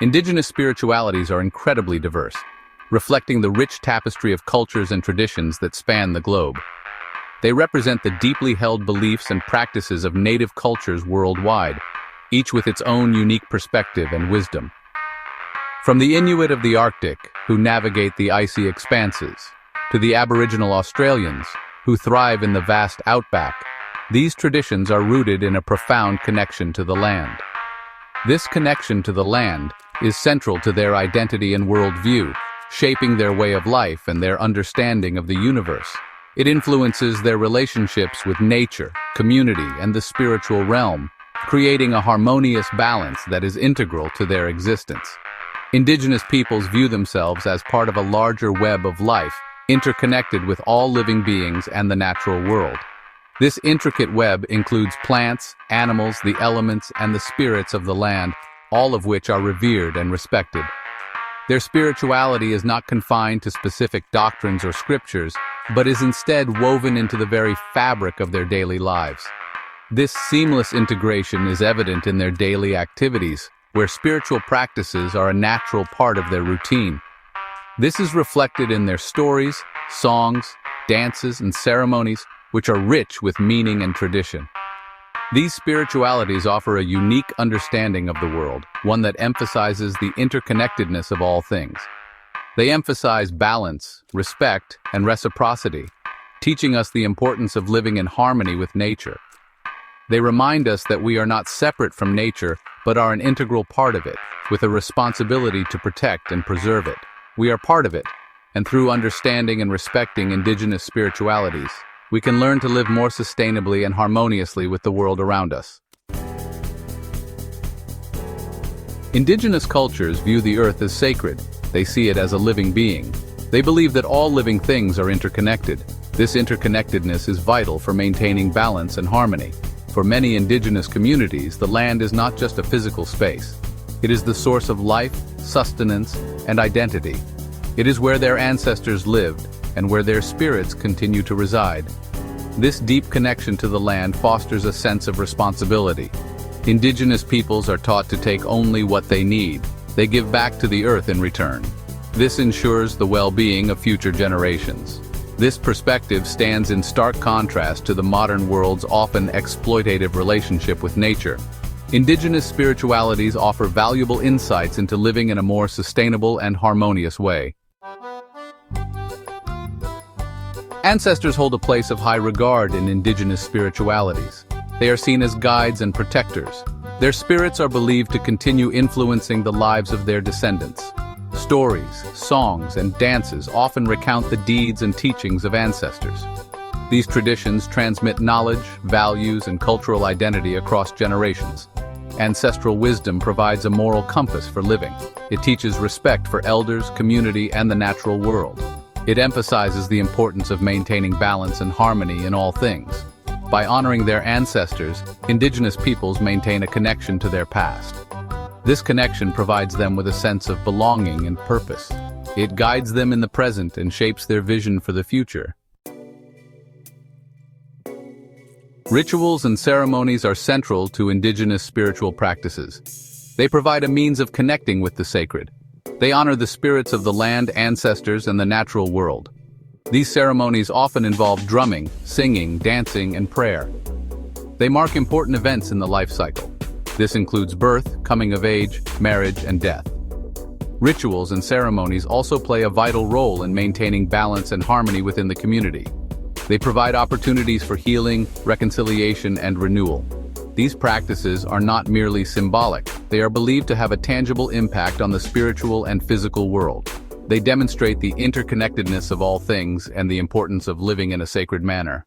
Indigenous spiritualities are incredibly diverse, reflecting the rich tapestry of cultures and traditions that span the globe. They represent the deeply held beliefs and practices of native cultures worldwide, each with its own unique perspective and wisdom. From the Inuit of the Arctic, who navigate the icy expanses, to the Aboriginal Australians, who thrive in the vast outback, these traditions are rooted in a profound connection to the land. This connection to the land is central to their identity and worldview, shaping their way of life and their understanding of the universe. It influences their relationships with nature, community, and the spiritual realm, creating a harmonious balance that is integral to their existence. Indigenous peoples view themselves as part of a larger web of life, interconnected with all living beings and the natural world. This intricate web includes plants, animals, the elements, and the spirits of the land, all of which are revered and respected. Their spirituality is not confined to specific doctrines or scriptures, but is instead woven into the very fabric of their daily lives. This seamless integration is evident in their daily activities, where spiritual practices are a natural part of their routine. This is reflected in their stories, songs, dances, and ceremonies, which are rich with meaning and tradition. These spiritualities offer a unique understanding of the world, one that emphasizes the interconnectedness of all things. They emphasize balance, respect, and reciprocity, teaching us the importance of living in harmony with nature. They remind us that we are not separate from nature, but are an integral part of it, with a responsibility to protect and preserve it. We are part of it, and through understanding and respecting indigenous spiritualities, we can learn to live more sustainably and harmoniously with the world around us. Indigenous cultures view the earth as sacred. They see it as a living being. They believe that all living things are interconnected. This interconnectedness is vital for maintaining balance and harmony. For many indigenous communities, the land is not just a physical space. It is the source of life, sustenance, and identity. It is where their ancestors lived and where their spirits continue to reside. This deep connection to the land fosters a sense of responsibility. Indigenous peoples are taught to take only what they need. They give back to the earth in return. This ensures the well-being of future generations. This perspective stands in stark contrast to the modern world's often exploitative relationship with nature. Indigenous spiritualities offer valuable insights into living in a more sustainable and harmonious way. Ancestors hold a place of high regard in indigenous spiritualities. They are seen as guides and protectors. Their spirits are believed to continue influencing the lives of their descendants. Stories, songs, and dances often recount the deeds and teachings of ancestors. These traditions transmit knowledge, values, and cultural identity across generations. Ancestral wisdom provides a moral compass for living. It teaches respect for elders, community, and the natural world. It emphasizes the importance of maintaining balance and harmony in all things. By honoring their ancestors, indigenous peoples maintain a connection to their past. This connection provides them with a sense of belonging and purpose. It guides them in the present and shapes their vision for the future. Rituals and ceremonies are central to indigenous spiritual practices. They provide a means of connecting with the sacred. They honor the spirits of the land, ancestors, and the natural world. These ceremonies often involve drumming, singing, dancing, and prayer. They mark important events in the life cycle. This includes birth, coming of age, marriage, and death. Rituals and ceremonies also play a vital role in maintaining balance and harmony within the community. They provide opportunities for healing, reconciliation, and renewal. These practices are not merely symbolic. They are believed to have a tangible impact on the spiritual and physical world. They demonstrate the interconnectedness of all things and the importance of living in a sacred manner.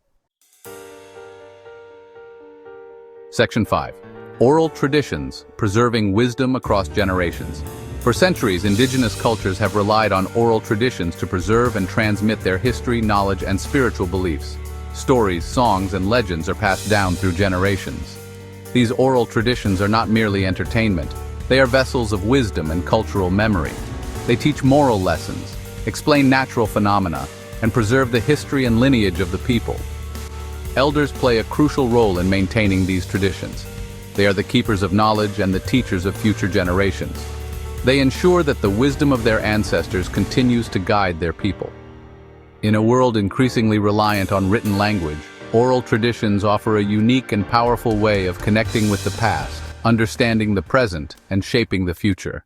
Section 5. Oral traditions, preserving wisdom across generations. For centuries, indigenous cultures have relied on oral traditions to preserve and transmit their history, knowledge, and spiritual beliefs. Stories, songs, and legends are passed down through generations. These oral traditions are not merely entertainment. They are vessels of wisdom and cultural memory. They teach moral lessons, explain natural phenomena, and preserve the history and lineage of the people. Elders play a crucial role in maintaining these traditions. They are the keepers of knowledge and the teachers of future generations. They ensure that the wisdom of their ancestors continues to guide their people. In a world increasingly reliant on written language, oral traditions offer a unique and powerful way of connecting with the past, understanding the present, and shaping the future.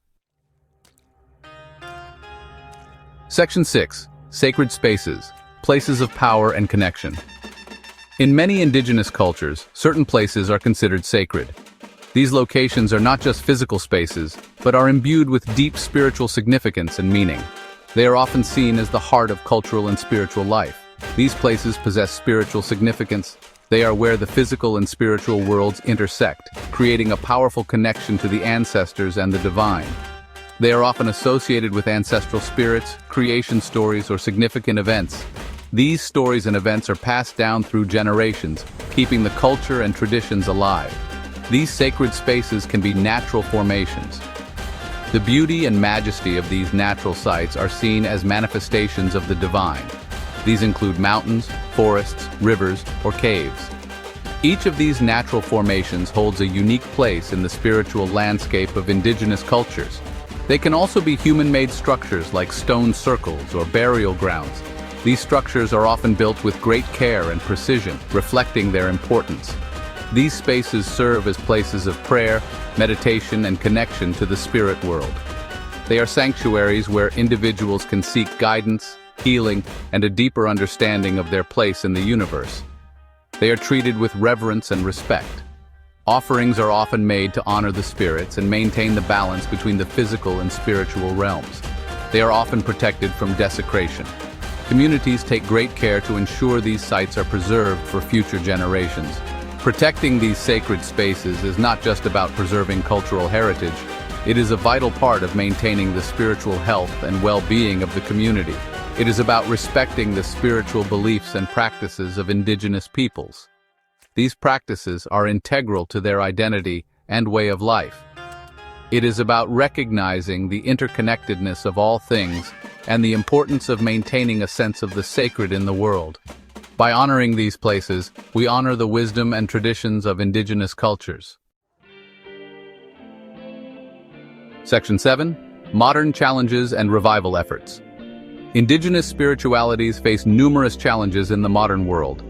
Section 6. Sacred Spaces, Places of Power and Connection. In many indigenous cultures, certain places are considered sacred. These locations are not just physical spaces, but are imbued with deep spiritual significance and meaning. They are often seen as the heart of cultural and spiritual life. These places possess spiritual significance. They are where the physical and spiritual worlds intersect, creating a powerful connection to the ancestors and the divine. They are often associated with ancestral spirits, creation stories, or significant events. These stories and events are passed down through generations, keeping the culture and traditions alive. These sacred spaces can be natural formations. The beauty and majesty of these natural sites are seen as manifestations of the divine. These include mountains, forests, rivers, or caves. Each of these natural formations holds a unique place in the spiritual landscape of indigenous cultures. They can also be human-made structures like stone circles or burial grounds. These structures are often built with great care and precision, reflecting their importance. These spaces serve as places of prayer, meditation, and connection to the spirit world. They are sanctuaries where individuals can seek guidance, healing, and a deeper understanding of their place in the universe. They are treated with reverence and respect. Offerings are often made to honor the spirits and maintain the balance between the physical and spiritual realms. They are often protected from desecration. Communities take great care to ensure these sites are preserved for future generations. Protecting these sacred spaces is not just about preserving cultural heritage. It is a vital part of maintaining the spiritual health and well-being of the community. It is about respecting the spiritual beliefs and practices of indigenous peoples. These practices are integral to their identity and way of life. It is about recognizing the interconnectedness of all things and the importance of maintaining a sense of the sacred in the world. By honoring these places, we honor the wisdom and traditions of indigenous cultures. Section 7. Modern Challenges and Revival Efforts. Indigenous spiritualities face numerous challenges in the modern world.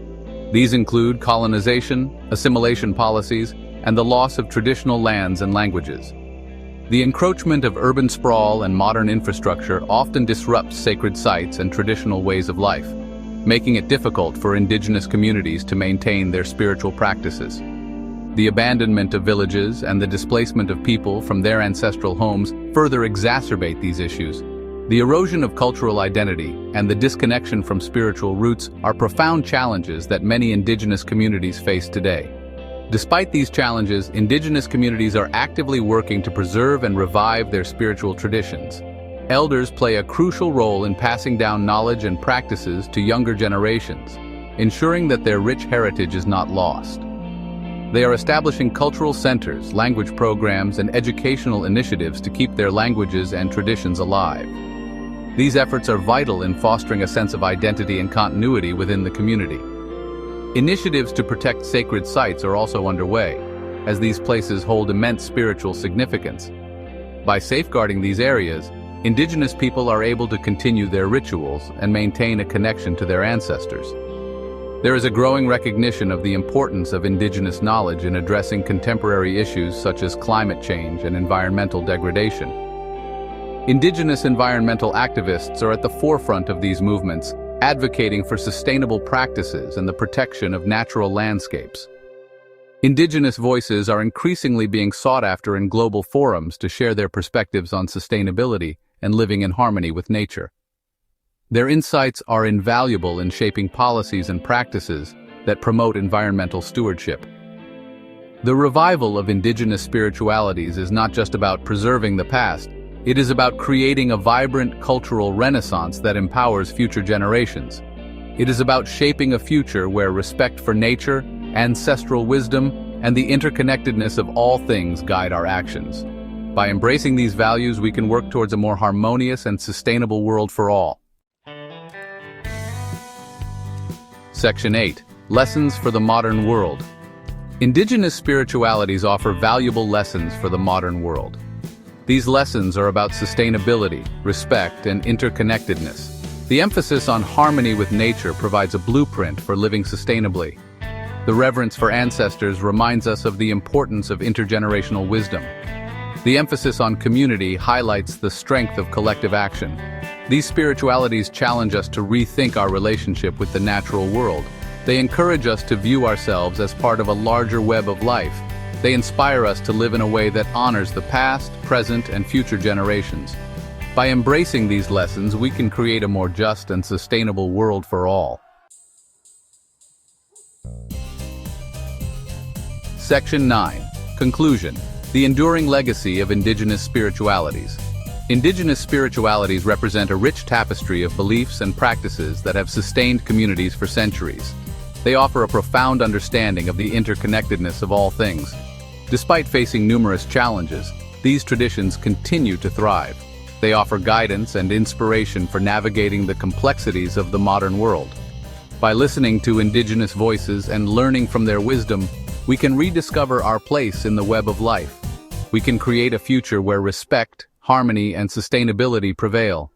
These include colonization, assimilation policies, and the loss of traditional lands and languages. The encroachment of urban sprawl and modern infrastructure often disrupts sacred sites and traditional ways of life, making it difficult for indigenous communities to maintain their spiritual practices. The abandonment of villages and the displacement of people from their ancestral homes further exacerbate these issues. The erosion of cultural identity and the disconnection from spiritual roots are profound challenges that many indigenous communities face today. Despite these challenges, indigenous communities are actively working to preserve and revive their spiritual traditions. Elders play a crucial role in passing down knowledge and practices to younger generations, ensuring that their rich heritage is not lost. They are establishing cultural centers, language programs, and educational initiatives to keep their languages and traditions alive. These efforts are vital in fostering a sense of identity and continuity within the community. Initiatives to protect sacred sites are also underway, as these places hold immense spiritual significance. By safeguarding these areas, indigenous people are able to continue their rituals and maintain a connection to their ancestors. There is a growing recognition of the importance of indigenous knowledge in addressing contemporary issues such as climate change and environmental degradation. Indigenous environmental activists are at the forefront of these movements, advocating for sustainable practices and the protection of natural landscapes. Indigenous voices are increasingly being sought after in global forums to share their perspectives on sustainability and living in harmony with nature. Their insights are invaluable in shaping policies and practices that promote environmental stewardship. The revival of indigenous spiritualities is not just about preserving the past. It is about creating a vibrant cultural renaissance that empowers future generations. It is about shaping a future where respect for nature, ancestral wisdom, and the interconnectedness of all things guide our actions. By embracing these values, we can work towards a more harmonious and sustainable world for all. Section 8. Lessons for the Modern World. Indigenous spiritualities offer valuable lessons for the modern world. These lessons are about sustainability, respect, and interconnectedness. The emphasis on harmony with nature provides a blueprint for living sustainably. The reverence for ancestors reminds us of the importance of intergenerational wisdom. The emphasis on community highlights the strength of collective action. These spiritualities challenge us to rethink our relationship with the natural world. They encourage us to view ourselves as part of a larger web of life. They inspire us to live in a way that honors the past, present, and future generations. By embracing these lessons, we can create a more just and sustainable world for all. Section 9. Conclusion. The enduring legacy of Indigenous spiritualities. Indigenous spiritualities represent a rich tapestry of beliefs and practices that have sustained communities for centuries. They offer a profound understanding of the interconnectedness of all things. Despite facing numerous challenges, these traditions continue to thrive. They offer guidance and inspiration for navigating the complexities of the modern world. By listening to Indigenous voices and learning from their wisdom, we can rediscover our place in the web of life. We can create a future where respect, harmony, and sustainability prevail.